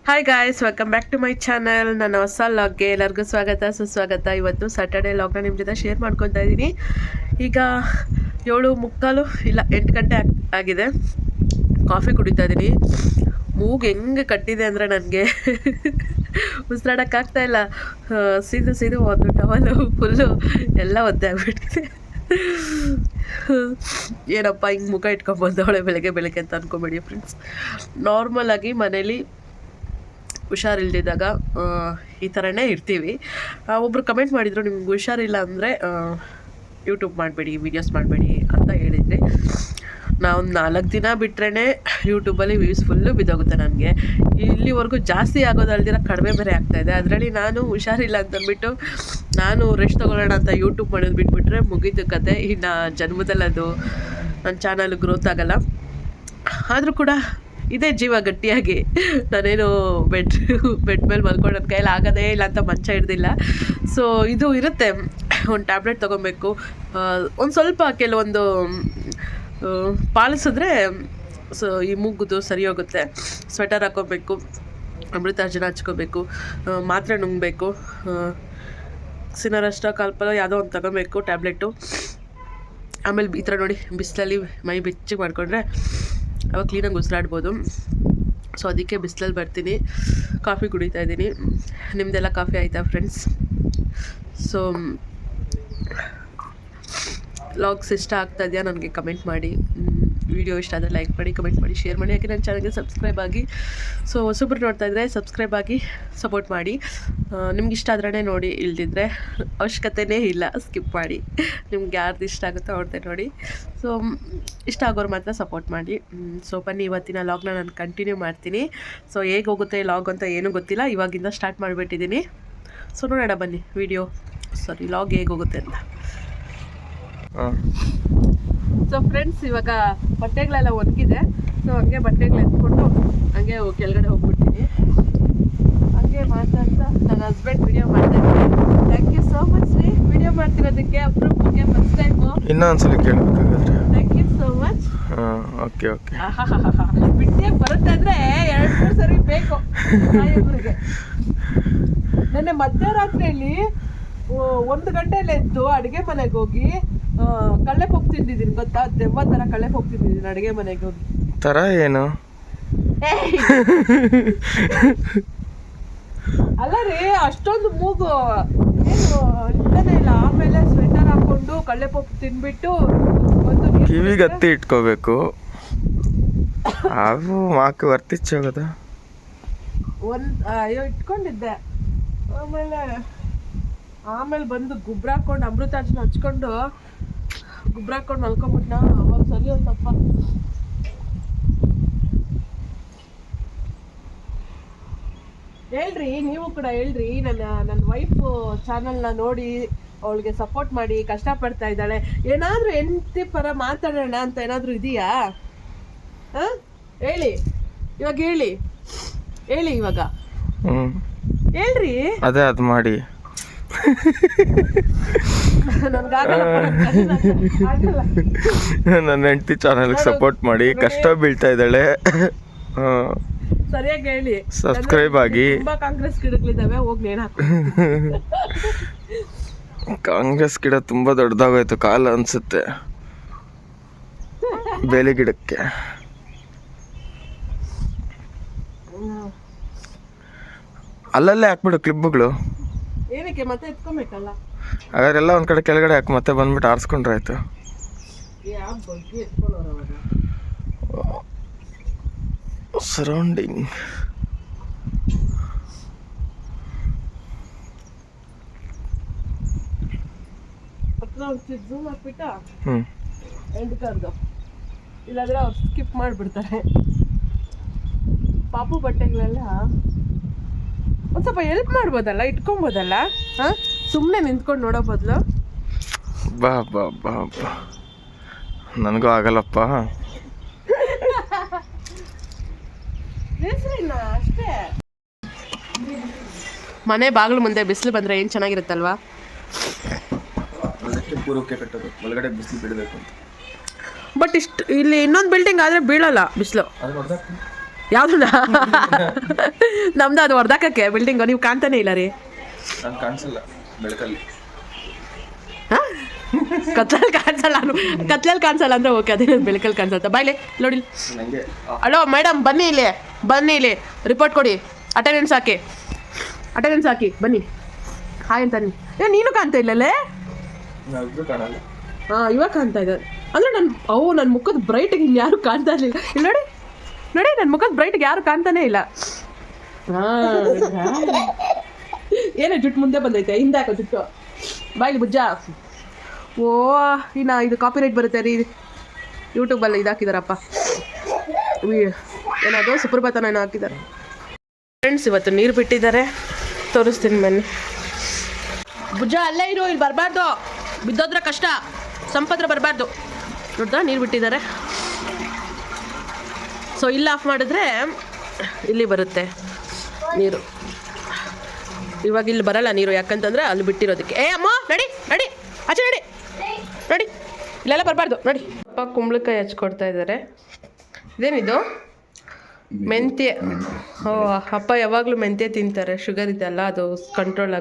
Hi guys, welcome back to my channel. ನನ್ನ ಹೊಸ ಲಾಗ್ಗೆ ಎಲ್ಲರಿಗೂ ಸ್ವಾಗತ ಸುಸ್ವಾಗತ. ಇವತ್ತು ಸ್ಯಾಟರ್ಡೇ ಲಾಗ್ನ ನಿಮ್ಮ ಜೊತೆ ಶೇರ್ ಮಾಡ್ಕೊತಾ ಇದ್ದೀನಿ. ಈಗ 7:45 ಇಲ್ಲ 8 ಗಂಟೆ ಆಗಿದೆ. ಕಾಫಿ ಕುಡಿತಾ ಇದ್ದೀನಿ. ಮೂಗು ಹೆಂಗೆ ಕಟ್ಟಿದೆ ಅಂದರೆ ನನಗೆ ಉಸಿರಾಡೋಕ್ಕಾಗ್ತಾ ಇಲ್ಲ. ಸೀದು ಒಂದು ಟವಲು ಫುಲ್ಲು ಎಲ್ಲ ಒದ್ದೆ ಆಗಿಬಿಟ್ಟಿದೆ. ಏನಪ್ಪ ಹಿಂಗೆ ಮುಖ ಇಟ್ಕೊಂಡ್ಬಂದವಳೆ ಬೆಳಗ್ಗೆ ಅಂತ ಅಂದ್ಕೊಬೇಡಿ ಫ್ರೆಂಡ್ಸ್. ನಾರ್ಮಲಾಗಿ ಮನೇಲಿ ಹುಷಾರಿಲ್ದಿದ್ದಾಗ ಈ ಥರನೇ ಇರ್ತೀವಿ. ಒಬ್ಬರು ಕಮೆಂಟ್ ಮಾಡಿದರು, ನಿಮ್ಗೆ ಹುಷಾರಿಲ್ಲ ಅಂದರೆ ಯೂಟ್ಯೂಬ್ ಮಾಡಬೇಡಿ, ವೀಡಿಯೋಸ್ ಮಾಡಬೇಡಿ ಅಂತ ಹೇಳಿದ್ರಿ. ನಾವು 4 ದಿನ ಬಿಟ್ರೇ ಯೂಟ್ಯೂಬಲ್ಲಿ ವ್ಯೂಸ್ ಫುಲ್ಲು ಬಿದ್ದೋಗುತ್ತೆ ನನಗೆ. ಇಲ್ಲಿವರೆಗೂ ಜಾಸ್ತಿ ಆಗೋದಲ್ದಿರ ಕಡಿಮೆ ಬೇರೆ ಆಗ್ತಾಯಿದೆ. ಅದರಲ್ಲಿ ನಾನು ಹುಷಾರಿಲ್ಲ ಅಂತಂದ್ಬಿಟ್ಟು ನಾನು ರೆಸ್ಟ್ ತೊಗೊಳ್ಳೋಣ ಅಂತ ಯೂಟ್ಯೂಬ್ ಮಾಡೋದು ಬಿಟ್ಬಿಟ್ರೆ ಮುಗೀತು ಕತೆ. ಇನ್ನು ಜನ್ಮದಲ್ಲದು ನನ್ನ ಚಾನಲ್ ಗ್ರೋತ್ ಆಗೋಲ್ಲ. ಆದರೂ ಕೂಡ ಇದೇ ಜೀವ ಗಟ್ಟಿಯಾಗಿ ನಾನೇನು ಬೆಡ್ ಮೇಲೆ ಮಲ್ಕೊಂಡು ನನ್ನ ಕೈಯಲ್ಲಿ ಆಗೋದೇ ಇಲ್ಲ ಅಂತ ಮಂಚ ಹಿಡ್ದಿಲ್ಲ. ಸೊ ಇದು ಇರುತ್ತೆ, ಒಂದು ಟ್ಯಾಬ್ಲೆಟ್ ತೊಗೊಬೇಕು. ಒಂದು ಸ್ವಲ್ಪ ಕೆಲವೊಂದು ಪಾಲಿಸಿದ್ರೆ ಸೊ ಈ ಮೂಗುದು ಸರಿ ಹೋಗುತ್ತೆ. ಸ್ವೆಟರ್ ಹಾಕ್ಕೋಬೇಕು, ಅಮೃತಾರ್ಜನ ಹಚ್ಕೋಬೇಕು, ಮಾತ್ರೆ ನುಂಗಬೇಕು, ಸಿನರಷ್ಟ ಕಾಲ್ಪಲ ಯಾವುದೋ ಒಂದು ತಗೋಬೇಕು ಟ್ಯಾಬ್ಲೆಟು. ಆಮೇಲೆ ಈ ಥರ ನೋಡಿ ಬಿಸಿಲಲ್ಲಿ ಮೈ ಬೆಚ್ಚಗೆ ಮಾಡಿಕೊಂಡ್ರೆ ಅವಾಗ ಕ್ಲೀನಾಗಿ ಉಸಿರಾಡ್ಬೋದು. ಸೊ ಅದಕ್ಕೆ ಬಿಸಿಲಲ್ಲಿ ಬರ್ತೀನಿ, ಕಾಫಿ ಕುಡಿತಾ ಇದ್ದೀನಿ. ನಿಮ್ಮದೆಲ್ಲ ಕಾಫಿ ಆಯಿತಾ ಫ್ರೆಂಡ್ಸ್? ಸೊ ಲಾಗ್ಸ್ ಇಷ್ಟ ಆಗ್ತಾ ಇದೆಯಾ ನನಗೆ ಕಮೆಂಟ್ ಮಾಡಿ. ವಿಡಿಯೋ ಇಷ್ಟ ಆದರೆ ಲೈಕ್ ಮಾಡಿ, ಕಮೆಂಟ್ ಮಾಡಿ, ಶೇರ್ ಮಾಡಿ. ಯಾಕೆ ನನ್ನ ಚಾನಲ್ಗೆ ಸಬ್ಸ್ಕ್ರೈಬ್ ಆಗಿ. ಸೊ ಹೊಸಬ್ರು ನೋಡ್ತಾ ಇದ್ದರೆ ಸಬ್ಸ್ಕ್ರೈಬ್ ಆಗಿ ಸಪೋರ್ಟ್ ಮಾಡಿ. ನಿಮ್ಗೆ ಇಷ್ಟ ಆದ್ರೇ ನೋಡಿ, ಇಲ್ದಿದ್ರೆ ಅವಶ್ಯಕತೆಯೇ ಇಲ್ಲ, ಸ್ಕಿಪ್ ಮಾಡಿ. ನಿಮ್ಗೆ ಯಾರ್ದು ಇಷ್ಟ ಆಗುತ್ತೋ ಅವ್ರದ್ದೇ ನೋಡಿ. ಸೊ ಇಷ್ಟ ಆಗೋರು ಮಾತ್ರ ಸಪೋರ್ಟ್ ಮಾಡಿ. ಸೊ ಬನ್ನಿ, ಇವತ್ತಿನ ಲಾಗ್ನ ನಾನು ಕಂಟಿನ್ಯೂ ಮಾಡ್ತೀನಿ. ಸೊ ಹೇಗೆ ಹೋಗುತ್ತೆ ಲಾಗ್ ಅಂತ ಏನೂ ಗೊತ್ತಿಲ್ಲ, ಇವಾಗಿಂದ ಸ್ಟಾರ್ಟ್ ಮಾಡಿಬಿಟ್ಟಿದ್ದೀನಿ. ಸೊ ನೋಡೋಣ ಬನ್ನಿ ಲಾಗ್ ಹೇಗೆ ಹೋಗುತ್ತೆ ಅಂತ. ಸೊ ಫ್ರೆಂಡ್ಸ್, ಇವಾಗ ಬಟ್ಟೆಗಳೆಲ್ಲ ಒಣಗಿದೆ. ಸೊ ಹಂಗೆ ಬಟ್ಟೆಗಳು ಎತ್ಕೊಂಡು ಹಂಗೆ ಕೆಳಗಡೆ ಹೋಗ್ಬಿಡ್ತೀನಿ. ಹಂಗೆ ಮಾತಾಡ್ತಾ ನನ್ನ ಹಸ್ಬೆಂಡ್ ವಿಡಿಯೋ ಮಾಡ್ತಾಯಿದ್ದೀನಿ. ಥ್ಯಾಂಕ್ ಯು ಸೋ ಮಚ್ ರೀ, ವಿಡಿಯೋ ಮಾಡ್ತಿರೋದಕ್ಕೆ. ಅಪ್ರೂಪಕ್ಕೆ ಫಸ್ಟ್ ಟೈಮು. ಇನ್ನೊಂದ್ಸಲ ಕೇಳಬೇಕಾದ್ರೆ thank you so much. Okay ಬಿಟ್ಟಿಯಾಗಿ ಬರುತ್ತೆ ಅಂದರೆ 2-3 ಸರಿ ಬೇಕು ಇವ್ರಿಗೆ. ನೆನ್ನೆ ಮಧ್ಯರಾತ್ರಿಯಲ್ಲಿ 1 ಗಂಟೆಯಲ್ಲಿ ಎದ್ದು ಅಡುಗೆ ಮನೆಗೆ ಹೋಗಿ ಕಳ್ಳೆ ಪಪ್ಪು ತಿಂದಿದ್ದೀನಿ, ಗೊತ್ತಾ? ದೆವ್ವ ಥರ ಕಳ್ಳೆ ಪಪ್ಪು ತಿಂದಿದ್ದೀನಿ ಅಡುಗೆ ಮನೆಗೆ ಹೋಗಿ. ಥರ ಏನು ಅಲ್ಲ ರೀ, ಅಷ್ಟೊಂದು ಮೂಗು ಏನು ಇಲ್ಲದೇ ಇಲ್ಲ. ಆಮೇಲೆ ಸ್ವೆಟರ್ ಹಾಕೊಂಡು ಕಳ್ಳೆ ಪಪ್ಪು ತಿನ್ಬಿಟ್ಟು ಒಂದು ಕಿವಿಗೆ ಹತ್ತಿ ಇಟ್ಕೋಬೇಕು. ಅವು ಮಾಕು ವರ್ತಿಚ್ಚೋಗದ ಅಯ್ಯೋ ಇಟ್ಕೊಂಡಿದ್ದೆ. ಆಮೇಲೆ ಬಂದು ಗುಬ್ರ ಹಾಕೊಂಡು ಅಮೃತಾರ್ಜನ ಹಚ್ಕೊಂಡು ಗುಬ್ರ ಹಾಕೊಂಡು ಮಲ್ಕೊಂಬಿಟ್ನ. ಅವಾಗ ಸರಿ ಒಂದು ಸ್ವಲ್ಪ ಹೇಳ್ರಿ, ನೀವು ಕೂಡ ಹೇಳ್ರಿ. ನನ್ನ ವೈಫು ಚಾನಲ್ನ ನೋಡಿ ಅವಳಿಗೆ ಸಪೋರ್ಟ್ ಮಾಡಿ. ಕಷ್ಟಪಡ್ತಾ ಇದ್ದಾಳೆ. ಏನಾದರೂ ಹೆಂಡತಿ ಪರ ಮಾತಾಡೋಣ ಅಂತ ಏನಾದರೂ ಇದೆಯಾ? ಹೇಳಿ ಇವಾಗ, ಹೇಳಿ ಇವಾಗ ಹೇಳ್ರಿ. ಅದೇ ಅದು ಮಾಡಿ. ನನ್ನ ಹೆಂಡತಿ ಚಾನಲ್ಗೆ ಸಪೋರ್ಟ್ ಮಾಡಿ. ಕಷ್ಟ ಬೀಳ್ತಾ ಇದ್ದಾಳೆ. ಸರಿಯಾಗಿ ಹೇಳಿ. ಸಬ್ಸ್ಕ್ರೈಬ್ ಆಗಿ. ತುಂಬಾ ಕಾಂಗ್ರೆಸ್ ಗಿಡಗಳಿದಾವೆ, ಹೋಗಿ ನೇಣು ಹಾಕಿ. ಕಾಂಗ್ರೆಸ್ ಗಿಡ ತುಂಬಾ ದೊಡ್ಡದಾಗೋಯ್ತು, ಕಾಲ ಅನ್ಸುತ್ತೆ ಬೇಲಿ ಗಿಡಕ್ಕೆ. ಅಲ್ಲಲ್ಲೇ ಹಾಕ್ಬಿಡು ಕ್ಲಿಪ್ಗಳು. ಏನಕ್ಕೆ ಮತ್ತೆ ಎತ್ಕೊಬೇಕಲ್ಲ? ಹಾಗಾದ್ರೆ ಒಂದ್ ಕಡೆ ಕೆಳಗಡೆ ಹಾಕಿ ಮತ್ತೆ ಬಂದ್ಬಿಟ್ಟು ಆರಿಸ್ಕೊಂಡ್ರೆ ಆಯ್ತು. ಸರೌಂಡಿಂಗ್ ಜೂಮ್ ಹಾಕ್ಬಿಟ್ಟ ಎಂಟು ಕರ್ದು, ಇಲ್ಲಾಂದ್ರೆ ಅವ್ರು ಸ್ಕಿಪ್ ಮಾಡಿಬಿಡ್ತಾರೆ. ಪಾಪು ಬಟ್ಟೆಗಳೆಲ್ಲ ಒಂದು ಸ್ವಲ್ಪ ಹೆಲ್ಪ್ ಮಾಡ್ಬೋದಲ್ಲ, ಇಟ್ಕೊಬೋದಲ್ಲ. ಸುಮ್ಮನೆ ನಿಂತ್ಕೊಂಡು ನೋಡೋ ಬದಲು. ಬಾ ನನಗೂ ಆಗಲ್ಲಪ್ಪ. ಅಷ್ಟೇ. ಮನೆ ಬಾಗಿಲು ಮುಂದೆ ಬಿಸಿಲು ಬಂದರೆ ಏನು ಚೆನ್ನಾಗಿರುತ್ತಲ್ವಾ? ಪೂರ್ವಕ್ಕೆ ಕಟ್ಟೋದು, ಒಳಗಡೆ ಬಿಸಿಲು ಬಿಡಬೇಕು ಅಂತ. ಬಟ್ ಇಲ್ಲಿ ಇನ್ನೊಂದು ಬಿಲ್ಡಿಂಗ್ ಆದರೆ ಬೀಳಲ್ಲ ಬಿಸಿಲು. ಯಾವ್ದನ್ನ ನಮ್ದು ಅದು ಹೊರ್ದಾಕಕ್ಕೆ ಬಿಲ್ಡಿಂಗು ನೀವು ಕಾಣ್ತಾನೆ ಇಲ್ಲ ರೀ. ನಾನು ಕಾಣಿಸಲ್ಲ ಬೆಳಕಲ್ಲಿ. ಕತ್ಲಲ್ಲಿ ಕಾಣಿಸಲ್ಲ ಅಂದ್ರೆ ಓಕೆ, ಅದೇ ಬೆಳಕಲ್ಲಿ ಕಾಣಿಸುತ್ತೆ. ಬಾಯ್ಲಿ ನೋಡಿ. ನನಗೆ ಹಲೋ ಮೇಡಮ್, ಬನ್ನಿ ಇಲ್ಲಿ ರಿಪೋರ್ಟ್ ಕೊಡಿ. ಅಟೆಂಡೆನ್ಸ್ ಹಾಕಿ ಬನ್ನಿ. ಹಾಯ್ ಅಂತ ನೀನು ಕಾಣ್ತಾ ಇಲ್ಲಲ್ಲೇ? ನಾವಿಬ್ರು ಕಾಣಲ್ಲ. ಹಾಂ, ಇವಾಗ ಕಾಣ್ತಾ ಇದ್ದಾರೆ ಅಂದರೆ ನನ್ನ ಮುಖದ ಬ್ರೈಟಿಗೆ ಇನ್ಯಾರು ಕಾಣ್ತಾ ಇರಲಿಲ್ಲ. ಇಲ್ಲಿ ನೋಡಿ ನನ್ನ ಮುಖದ ಬ್ರೈಟಿಗೆ ಯಾರು ಕಾಣ್ತಾನೆ ಇಲ್ಲ. ಏನೇ ಜುಟ್ಟು ಮುಂದೆ ಬಂದೈತೆ, ಹಿಂದೆ ಹಾಕೋ ಜುಟ್ಟು. ಬಾಯ್ಲಿ ಬುಜ್ಜ. ಓ ಇನ್ನು ಇದು ಕಾಪಿರೈಟ್ ಬರುತ್ತೆ ರೀ, ಯೂಟ್ಯೂಬಲ್ಲಿ ಇದಾಕಿದಾರಪ್ಪ. ಏನದು ಸುಪ್ರಭಾತನ ಏನೋ ಹಾಕಿದ್ದಾರೆ. ಫ್ರೆಂಡ್ಸ್, ಇವತ್ತು ನೀರು ಬಿಟ್ಟಿದ್ದಾರೆ, ತೋರಿಸ್ತೀನಿ ಬನ್ನಿ. ಬುಜ್ಜ ಅಲ್ಲೇ ಇರು, ಇಲ್ಲಿ ಬರಬಾರ್ದು, ಬಿದ್ದೋದ್ರೆ ಕಷ್ಟ, ಸಂಪತ್ರ ಬರಬಾರ್ದು. ನೋಡ್ದಾ ನೀರು ಬಿಟ್ಟಿದ್ದಾರೆ. ಸೊ ಇಲ್ಲಿ ಆಫ್ ಮಾಡಿದ್ರೆ ಇಲ್ಲಿ ಬರುತ್ತೆ ನೀರು. ಇವಾಗ ಇಲ್ಲಿ ಬರಲ್ಲ ನೀರು, ಯಾಕಂತಂದ್ರೆ ಅಲ್ಲಿ ಬಿಟ್ಟಿರೋದಕ್ಕೆ. ಅಮ್ಮ ನಡಿ ಆಚೆ ನೋಡಿ, ಇಲ್ಲೆಲ್ಲ ಬರಬಾರ್ದು ನೋಡಿ. ಅಪ್ಪ ಕುಂಬಳಕಾಯಿ ಹಚ್ಕೊಡ್ತಾ ಇದ್ದಾರೆ. ಇದೇನಿದು? ಮೆಂತ್ಯ. ಓ, ಅಪ್ಪ ಯಾವಾಗಲೂ ಮೆಂತ್ಯ ತಿಂತಾರೆ. ಶುಗರ್ ಇದೆಲ್ಲ, ಅದು ಕಂಟ್ರೋಲ್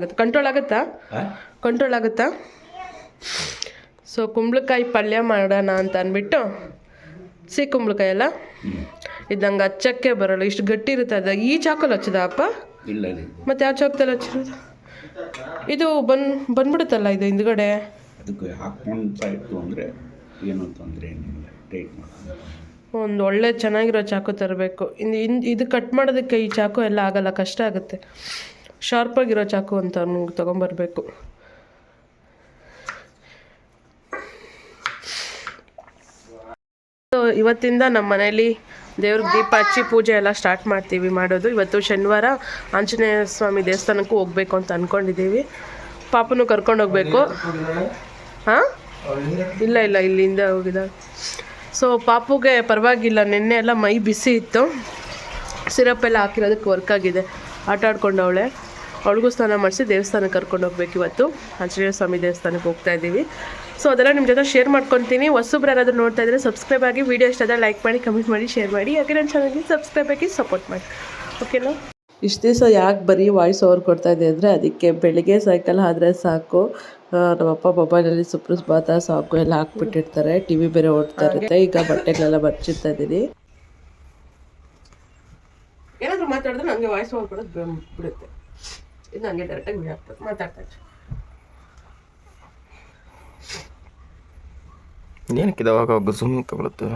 ಆಗುತ್ತಾ? ಸೊ ಕುಂಬಳಕಾಯಿ ಪಲ್ಯ ಮಾಡೋಣ ಅಂತ ಅಂದ್ಬಿಟ್ಟು, ಸಿಹಿ ಕುಂಬಳಕಾಯಿ ಅಲ್ಲ, ಇದು ನಂಗೆ ಹಚ್ಚಕ್ಕೆ ಬರೋಲ್ಲ, ಇಷ್ಟು ಗಟ್ಟಿ ಇರುತ್ತೆ. ಅದು ಈ ಚಾಕಲ್ಲಿ ಹಚ್ಚದ ಅಪ್ಪ? ಇಲ್ಲ ಮತ್ತು ಯಾವ ಚಾಕದಲ್ಲಿ ಹಚ್ಚಿರೋದು? ಇದು ಬಂದ್ಬಿಡುತ್ತಲ್ಲ ಇದು ಹಿಂದ್ಗಡೆ. ಅದಕ್ಕೆ ಹಾಕ್ಕೊಂಡು ಇತ್ತು ಅಂದರೆ ಏನೂ ತೊಂದರೆ ಏನಿಲ್ಲ, ಟೈಟ್ ಮಾಡೋದು. ಒಂದು ಒಳ್ಳೆ ಚೆನ್ನಾಗಿರೋ ಚಾಕು ತರಬೇಕು. ಇದು ಕಟ್ ಮಾಡೋದಕ್ಕೆ ಈ ಚಾಕು ಎಲ್ಲ ಆಗಲ್ಲ, ಕಷ್ಟ ಆಗುತ್ತೆ. ಶಾರ್ಪಾಗಿರೋ ಚಾಕು ಅಂತ ನಮ್ಗೆ ತೊಗೊಂಬರ್ಬೇಕು. ಇವತ್ತಿಂದ ನಮ್ಮ ಮನೇಲಿ ದೇವ್ರಿಗೆ ದೀಪ ಹಚ್ಚಿ ಪೂಜೆ ಎಲ್ಲ ಸ್ಟಾರ್ಟ್ ಮಾಡೋದು. ಇವತ್ತು ಶನಿವಾರ ಆಂಜನೇಯ ಸ್ವಾಮಿ ದೇವಸ್ಥಾನಕ್ಕೂ ಹೋಗ್ಬೇಕು ಅಂತ ಅಂದ್ಕೊಂಡಿದ್ದೀವಿ. ಪಾಪನೂ ಕರ್ಕೊಂಡು ಹೋಗ್ಬೇಕು. ಹಾಂ, ಇಲ್ಲ ಇಲ್ಲಿಂದ ಹೋಗಿದ್ದಾರೆ. ಸೊ ಪಾಪುಗೆ ಪರವಾಗಿಲ್ಲ, ನಿನ್ನೆ ಎಲ್ಲ ಮೈ ಬಿಸಿ ಇತ್ತು, ಸಿರಪ್ ಎಲ್ಲ ಹಾಕಿರೋದಕ್ಕೆ ವರ್ಕ್ ಆಗಿದೆ. ಆಟ ಆಡ್ಕೊಂಡವಳೆ. ಅವಳಿಗೂ ಸ್ನಾನ ಮಾಡಿಸಿ ದೇವಸ್ಥಾನಕ್ಕೆ ಕರ್ಕೊಂಡು ಹೋಗ್ಬೇಕು. ಇವತ್ತು ಆಂಜನೇಯ ಸ್ವಾಮಿ ದೇವಸ್ಥಾನಕ್ಕೆ ಹೋಗ್ತಾ ಇದ್ದೀವಿ. ಸೊ ಅದೆಲ್ಲ ನಿಮ್ಮ ಜೊತೆ ಶೇರ್ ಮಾಡ್ಕೊತೀನಿ. ಹೊಸಬ್ರು ಯಾರಾದರೂ ನೋಡ್ತಾ ಇದ್ದರೆ ಸಬ್ಸ್ಕ್ರೈಬ್ ಆಗಿ, ವೀಡಿಯೋ ಇಷ್ಟ ಆದರೆ ಲೈಕ್ ಮಾಡಿ, ಕಮೆಂಟ್ ಮಾಡಿ, ಶೇರ್ ಮಾಡಿ. ಹಾಗೆ ನನ್ನ ಚಾನಲ್ಗೆ ಸಬ್ಸ್ಕ್ರೈಬ್ ಆಗಿ ಸಪೋರ್ಟ್ ಮಾಡಿ, ಓಕೆನಾ? ಇಷ್ಟು ದಿವಸ ಯಾಕೆ ಬರೀ ವಾಯ್ಸ್ ಓವರ್ ಕೊಡ್ತಾ ಇದೆ ಅಂದರೆ, ಅದಕ್ಕೆ ಬೆಳಿಗ್ಗೆ ಸಾಯಂಕಾಲ ಆದರೆ ಸಾಕು, ನಮ್ಮಪ್ಪ ಮೊಬೈಲಲ್ಲಿ ಸುಪ್ರಭಾತ ಸಾಕು ಎಲ್ಲ ಹಾಕ್ಬಿಟ್ಟಿರ್ತಾರೆ. ಟಿ ವಿ ಬೇರೆ ಓಡ್ತಾ ಇರುತ್ತೆ. ಈಗ ಬಟ್ಟೆಗಳೆಲ್ಲ ಬರ್ಚಿರ್ತಾ ಇದ್ದೀನಿ. ಏನಾದರೂ ಮಾತಾಡಿದ್ರೆ ನನಗೆ ವಾಯ್ಸ್ ಓವರ್ ಕೊಡೋದು ಬಿಡುತ್ತೆ. ಇದು ನನಗೆ ಡೈರೆಕ್ಟಾಗಿ ವಿಡಿಯೋ ಆಗ್ತದೆ, ಮಾತಾಡ್ತಾ ಇದ್ದೆ. ಏನಕ್ಕೆ ಇದಾವಾಗ ಝೂಮ್ ತಗೊಳುತ್ತೆ,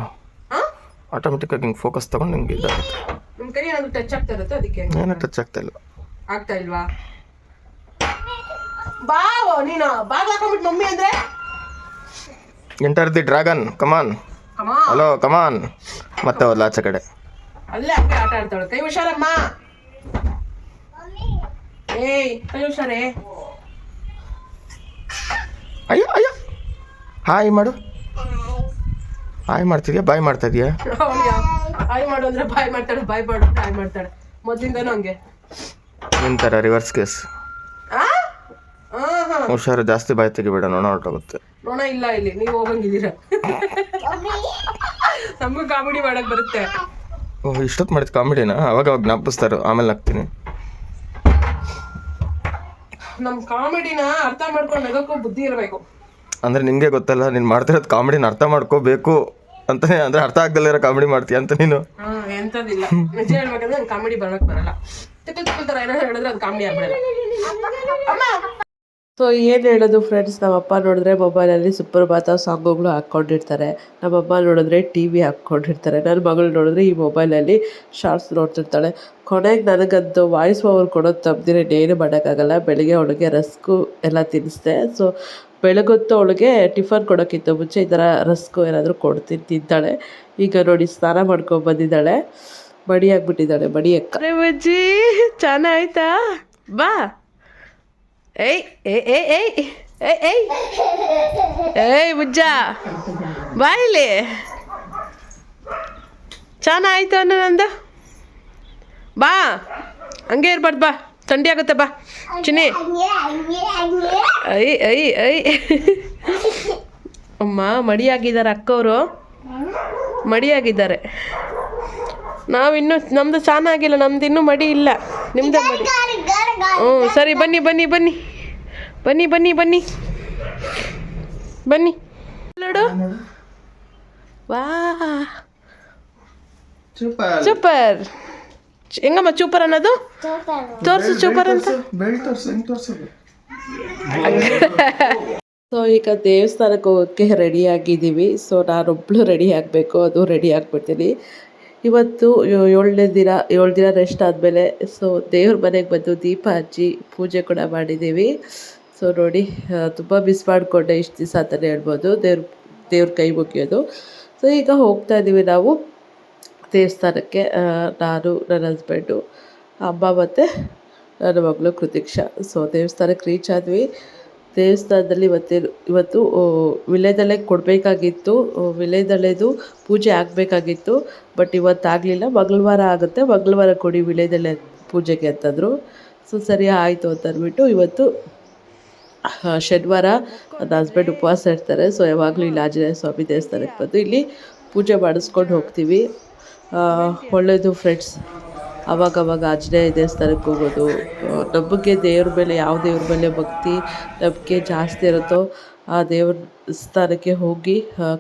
ಆಟೋಮೆಟಿಕ್ಕಾಗಿ ಹಿಂಗೆ ಫೋಕಸ್ ತೊಗೊಂಡು ನಿಮ್ಗೆ ಇದಾಗುತ್ತೆ. ನಿಮ್ಮ ಕೈ ಏನಾದರೂ ಟಚ್ ಆಗ್ತಾ ಇರುತ್ತೆ, ಅದಕ್ಕೆ ಏನೂ ಟಚ್ ಆಗ್ತಾ ಇಲ್ಲ. ಆಗ್ತಾ ಇಲ್ವಾ? ನೀನು ಬಾಗ್ ಹಾಕೊಂಡ್ಬಿಟ್ಟು ಮಮ್ಮಿ ಅಂದ್ರೆ enter the dragon, come on, hello come on. ಮತ್ತೆ ಹೋದ್ಲ ಆಚೆ ಕಡೆ. ಅಲ್ಲೇ ಹಂಗೆ ಆಟ ಆಡ್ತಾಳೆ. ಕೈ ಹುಷಾರಮ್ಮ, ಏಯ್ ಕೈ ಹುಷಾರೇ. ಅಯ್ಯೋ ಹಾಯ್ ಮಾಡು. ಹಾಯ್ ಮಾಡ್ತಿದ್ಯಾ, ಬಾಯ್ ಮಾಡ್ತಾ ಇದೀಯಾ? ಹಾಯ್ ಮಾಡು ಅಂದ್ರೆ ಬಾಯ್ ಮಾಡ್ತಾಳೆ, ಬಾಯ್ ಮಾಡು ಅಂದ್ರೆ ಹಾಯ್ ಮಾಡ್ತಾಳೆ. ಮೊದಲಿಂದನೂ ಹಂಗೆ. ನಿಂತರ ರಿವರ್ಸ್ ಕೇಸ್. ಹುಷಾರು, ಜಾಸ್ತಿ ಬಾಯ್ ತೆಗಿಬೇಡ, ನೋಣ ಹೊರಟೋಗುತ್ತೆ. ನೋಣ ಇಲ್ಲ ಇಲ್ಲಿ, ನೀವು ಹೋಗಂಗಿದ್ದೀರ. ನಮಗೂ ಕಾಮಿಡಿ ಮಾಡಕ್ ಬರುತ್ತೆ. ಓಹ್, ಇಷ್ಟೊತ್ತು ಮಾಡಿದ ಕಾಮಿಡಿನ ಅವಾಗ ಜ್ಞಾಪಿಸ್ತಾರೆ, ಆಮೇಲೆ ಹಾಕ್ತೀನಿ. ನಮ್ಮ ಕಾಮಿಡಿನ ಅರ್ಥ ಮಾಡ್ಕೊಂಡು ನಗಕ್ಕೂ ಬುದ್ಧಿ ಇರಬೇಕು. ಅಂದರೆ ನಿನಗೆ ಗೊತ್ತಲ್ಲ, ನೀನು ಮಾಡ್ತಿರೋದು ಕಾಮಿಡಿನ ಅರ್ಥ ಮಾಡ್ಕೋಬೇಕು ಅಂತಾನೆ. ಅಂದರೆ ಅರ್ಥ ಆಗ್ದಲ್ಲಿರೋ ಕಾಮಿಡಿ ಮಾಡ್ತೀಯ ಅಂತ ನೀನು. ಎಂಥದಿಲ್ಲ, ನಿಜ ಹೇಳ್ಬೇಕಂದ್ರೆ ನಂಗೆ ಕಾಮಿಡಿ ಬರೋಕ್ಕೆ ಬರಲ್ಲ. ತಿಕ್ಕಲ್ ಥರ ಏನಾದ್ರು ಹೇಳಿದ್ರೆ ಅದು ಕಾಮಿಡಿ ಆಗ್ಬಿಡಲ್ಲ. ಸೊ ಏನು ಹೇಳೋದು ಫ್ರೆಂಡ್ಸ್, ನಮ್ಮಪ್ಪ ನೋಡಿದ್ರೆ ಮೊಬೈಲಲ್ಲಿ ಸುಪ್ರಭಾತ ಸಾಂಗುಗಳು ಹಾಕ್ಕೊಂಡಿರ್ತಾರೆ, ನಮ್ಮಮ್ಮ ನೋಡಿದ್ರೆ ಟಿ ವಿ ಹಾಕ್ಕೊಂಡಿರ್ತಾರೆ, ನನ್ನ ಮಗಳು ನೋಡಿದ್ರೆ ಈ ಮೊಬೈಲಲ್ಲಿ ಶಾರ್ಟ್ಸ್ ನೋಡ್ತಿರ್ತಾಳೆ. ಕೊನೆಗೆ ನನಗಂತೂ ವಾಯ್ಸ್ ಓವರ್ ಕೊಡೋದು ತಪ್ಪದಿರ ಏನು ಮಾಡೋಕ್ಕಾಗಲ್ಲ. ಬೆಳಿಗ್ಗೆ ಅವಳಿಗೆ ರಸ್ಕು ಎಲ್ಲ ತಿನ್ನಿಸ್ದೆ. ಸೊ ಬೆಳಗೊತ್ತು ಅವಳಿಗೆ ಟಿಫನ್ ಕೊಡೋಕ್ಕಿಂತ ಮುಂಚೆ ಈ ಥರ ರಸ್ಕು ಏನಾದರೂ ಕೊಡ್ತೀನಿ, ತಿಂತಾಳೆ. ಈಗ ನೋಡಿ ಸ್ನಾನ ಮಾಡ್ಕೊಂಡು ಬಂದಿದ್ದಾಳೆ, ಮಡಿ ಆಗಿಬಿಟ್ಟಿದ್ದಾಳೆ, ಮಡಿ ಅಕ್ಕ. ಬಜ್ಜಿ ಚೆನ್ನಾಯ್ತಾ? ಬಾ. ಏಯ್ ಏಯ್ ಏಯ್ ಏಯ್ ಏಯ್ ಏಯ್ ಏಯ್ ಬುಜ್ಜ, ಬಾ ಇಲ್ಲಿ. ಚೆನ್ನಾಯ್ತು ಅನ್ನೋ ನಂದು. ಬಾ, ಹಂಗೆ ಇರ್ಬಾರ್ದು, ಬಾ, ಥಂಡಿ ಆಗುತ್ತೆ, ಬಾ ಚಿನ್ನಿ. ಐ ಐ ಐ ಅಮ್ಮ ಮಡಿಯಾಗಿದ್ದಾರೆ, ಅಕ್ಕವರು ಮಡಿಯಾಗಿದ್ದಾರೆ. ನಾವಿನ್ನೂ ನಮ್ಮದು ಚೆನ್ನಾಗಿಲ್ಲ, ನಮ್ದು ಇನ್ನೂ ಮಡಿ ಇಲ್ಲ, ನಿಮ್ಮದೇ ಮಡಿ. ಹ್ಞೂ ಸರಿ, ಬನ್ನಿ ಬನ್ನಿ ಬನ್ನಿ ಬನ್ನಿ ಬನ್ನಿ ಬನ್ನಿ ಬನ್ನಿ ನೋಡು. ವಾ ಸೂಪರ್. ಹೆಂಗಮ್ಮ ಚೂಪರ್ ಅನ್ನೋದು? ತೋರಿಸು ಚೂಪರ್ ಅಂತ. ಸೊ ಈಗ ದೇವಸ್ಥಾನಕ್ಕೆ ಹೋಗೋಕ್ಕೆ ರೆಡಿ ಆಗಿದ್ದೀವಿ. ಸೊ ನಾನೊಬ್ಬಳು ರೆಡಿ ಆಗಬೇಕು, ಅದು ರೆಡಿ ಆಗಿಬಿಡ್ತೀನಿ. ಇವತ್ತು 7 ದಿನ ರೆಸ್ಟ್ ಆದಮೇಲೆ ಸೊ ದೇವ್ರ ಮನೆಗೆ ಬಂದು ದೀಪ ಹಚ್ಚಿ ಪೂಜೆ ಕೂಡ ಮಾಡಿದ್ದೀವಿ. ಸೊ ನೋಡಿ, ತುಂಬ ಮಿಸ್ ಮಾಡಿಕೊಂಡೆ ಇಷ್ಟು ದಿವಸ ಅಂತಲೇ ಹೇಳ್ಬೋದು, ದೇವ್ರ ಕೈ ಮುಗಿಯೋದು. ಸೊ ಈಗ ಹೋಗ್ತಾ ಇದ್ದೀವಿ ನಾವು ದೇವಸ್ಥಾನಕ್ಕೆ. ನಾನು, ನನ್ನ ಹಸ್ಬೆಂಡು, ಅಮ್ಮ ಮತ್ತು ನನ್ನ ಮಗಳು ಕೃತಿಕ್ಷಾ. ಸೊ ದೇವಸ್ಥಾನಕ್ಕೆ ರೀಚ್ ಆದ್ವಿ. ದೇವಸ್ಥಾನದಲ್ಲಿ ಇವತ್ತು ವಿಳೆದೆಲೆ ಕೊಡಬೇಕಾಗಿತ್ತು, ವಿಳೆದೆಲೆದು ಪೂಜೆ ಆಗಬೇಕಾಗಿತ್ತು. ಬಟ್ ಇವತ್ತಾಗಲಿಲ್ಲ, ಮಂಗಳವಾರ ಆಗುತ್ತೆ, ಮಂಗಳವಾರ ಕೊಡಿ ವಿಳೆದೆಲೆ ಪೂಜೆಗೆ ಅಂತಂದರು. ಸೊ ಸರಿ ಆಯಿತು ಅಂತ ಅಂದ್ಬಿಟ್ಟು ಇವತ್ತು ಶನಿವಾರ ನನ್ನ ಹಸ್ಬೆಂಡ್ ಉಪವಾಸ ಇರ್ತಾರೆ. ಸೊ ಯಾವಾಗಲೂ ಇಲ್ಲಿ ಆಂಜನೇಯ ಸ್ವಾಮಿ ದೇವಸ್ಥಾನಕ್ಕೆ ಬಂದು ಇಲ್ಲಿ ಪೂಜೆ ಮಾಡಿಸ್ಕೊಂಡು ಹೋಗ್ತೀವಿ. ಒಳ್ಳೆಯದು ಫ್ರೆಂಡ್ಸ್, ಆವಾಗವಾಗ ಆಂಜನೇಯ ದೇವಸ್ಥಾನಕ್ಕೆ ಹೋಗೋದು. ನಮಗೆ ದೇವ್ರ ಮೇಲೆ, ಯಾವ ದೇವ್ರ ಮೇಲೆ ಭಕ್ತಿ ನಂಬಿಕೆ ಜಾಸ್ತಿ ಇರುತ್ತೋ ಆ ದೇವ್ರ ಸ್ಥಾನಕ್ಕೆ ಹೋಗಿ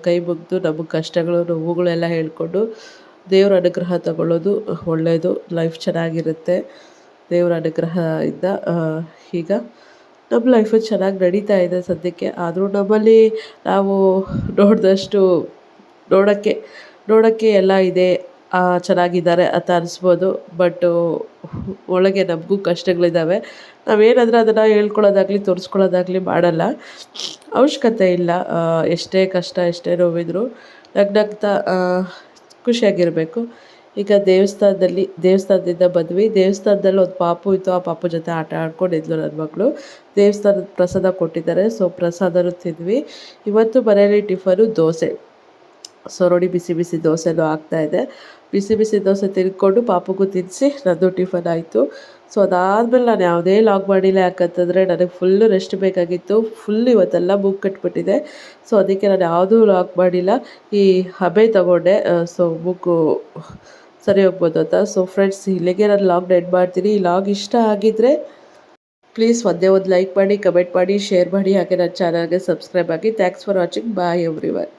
ಕೈ ಮುಗಿದು ನಮಗೆ ಕಷ್ಟಗಳು ನೋವುಗಳೆಲ್ಲ ಹೇಳ್ಕೊಂಡು ದೇವ್ರ ಅನುಗ್ರಹ ತಗೊಳ್ಳೋದು ಒಳ್ಳೆಯದು. ಲೈಫ್ ಚೆನ್ನಾಗಿರುತ್ತೆ ದೇವ್ರ ಅನುಗ್ರಹ ಇಂದ. ಈಗ ನಮ್ಮ ಲೈಫು ಚೆನ್ನಾಗಿ ನಡೀತಾ ಇದೆ ಸದ್ಯಕ್ಕೆ. ಆದರೂ ನಮ್ಮಲ್ಲಿ ನಾವು ನೋಡಿದಷ್ಟು ನೋಡೋಕ್ಕೆ ಎಲ್ಲ ಇದೆ, ಚೆನ್ನಾಗಿದ್ದಾರೆ ಅಂತ ಅನಿಸ್ಬೋದು. ಬಟ್ಟು ಒಳಗೆ ನಮಗೂ ಕಷ್ಟಗಳಿದ್ದಾವೆ. ನಾವೇನಾದರೂ ಅದನ್ನು ಹೇಳ್ಕೊಳ್ಳೋದಾಗಲಿ ತೋರಿಸ್ಕೊಳ್ಳೋದಾಗಲಿ ಮಾಡಲ್ಲ, ಅವಶ್ಯಕತೆ ಇಲ್ಲ. ಎಷ್ಟೇ ಕಷ್ಟ ಎಷ್ಟೇ ನೋವಿದ್ರು ನಗ್ನಗ್ತಾ ಖುಷಿಯಾಗಿರಬೇಕು. ಈಗ ದೇವಸ್ಥಾನದಿಂದ ಬಂದ್ವಿ. ದೇವಸ್ಥಾನದಲ್ಲಿ ಒಂದು ಪಾಪು ಇತ್ತು, ಆ ಪಾಪು ಜೊತೆ ಆಟ ಆಡ್ಕೊಂಡಿದ್ಲು ನನ್ನ ಮಗಳು. ದೇವಸ್ಥಾನದ ಪ್ರಸಾದ ಕೊಟ್ಟಿದ್ದಾರೆ, ಸೊ ಪ್ರಸಾದನೂ ತಿಂದ್ವಿ. ಇವತ್ತು ಮನೆಯಲ್ಲಿ ಟಿಫನು ದೋಸೆ. ಸೊ ನೋಡಿ, ಬಿಸಿ ಬಿಸಿ ದೋಸೆನೂ ಆಗ್ತಾಯಿದೆ. ಬಿಸಿ ಬಿಸಿ ದೋಸೆ ತಿನ್ಕೊಂಡು ಪಾಪುಗೂ ತಿನ್ನಿಸಿ ನನ್ನದು ಟಿಫನ್ ಆಯಿತು. ಸೊ ಅದಾದಮೇಲೆ ನಾನು ಯಾವುದೇ ಲಾಗ್ ಮಾಡಿಲ್ಲ, ಯಾಕಂತಂದರೆ ನನಗೆ ಫುಲ್ಲು ರೆಸ್ಟ್ ಬೇಕಾಗಿತ್ತು. ಫುಲ್ ಇವತ್ತೆಲ್ಲ ಮೂಗು ಕಟ್ಬಿಟ್ಟಿದೆ. ಸೊ ಅದಕ್ಕೆ ನಾನು ಯಾವುದೂ ಲಾಗ್ ಮಾಡಿಲ್ಲ. ಈ ಹಬೆ ತಗೊಂಡೆ, ಸೊ ಮೂಗು ಸರಿ ಹೋಗ್ಬೋದು ಅಂತ. ಸೊ ಫ್ರೆಂಡ್ಸ್, ಇಲ್ಲಿಗೆ ನಾನು ಲಾಗ್ನ ಎಂಡ್ ಮಾಡ್ತೀನಿ. ಈ ಲಾಗ್ ಇಷ್ಟ ಆಗಿದ್ದರೆ ಪ್ಲೀಸ್ ಒಂದೇ ಒಂದು ಲೈಕ್ ಮಾಡಿ, ಕಮೆಂಟ್ ಮಾಡಿ, ಶೇರ್ ಮಾಡಿ, ಹಾಗೆ ನನ್ನ ಚಾನಲ್ಗೆ ಸಬ್ಸ್ಕ್ರೈಬ್ ಆಗಿ. Thanks for watching. Bye everyone.